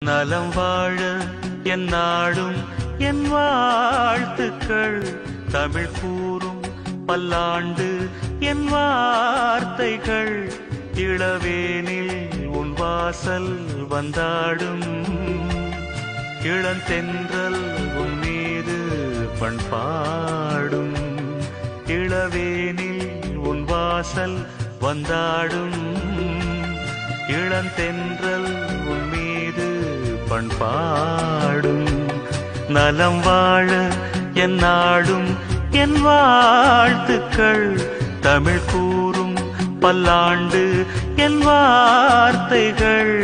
நலம் வாழ என் நாடும் என் வாழ்த்துக்கள் தமிழ் கூறும் பல்லாண்டு என் வார்த்தைகள் இளவேனில் உன் வாசல் வந்தாடும் இளந்தென்றல் உன் மீது பண்பாடும் இளவேனில் உன் வாசல் வந்தாடும் இளந்தென்றல் உன் மீது பண்பாடும் நலம் வாழ என் நாடும் என் வாழ்த்துக்கள் தமிழ் கூறும் பல்லாண்டு என் வார்த்தைகள்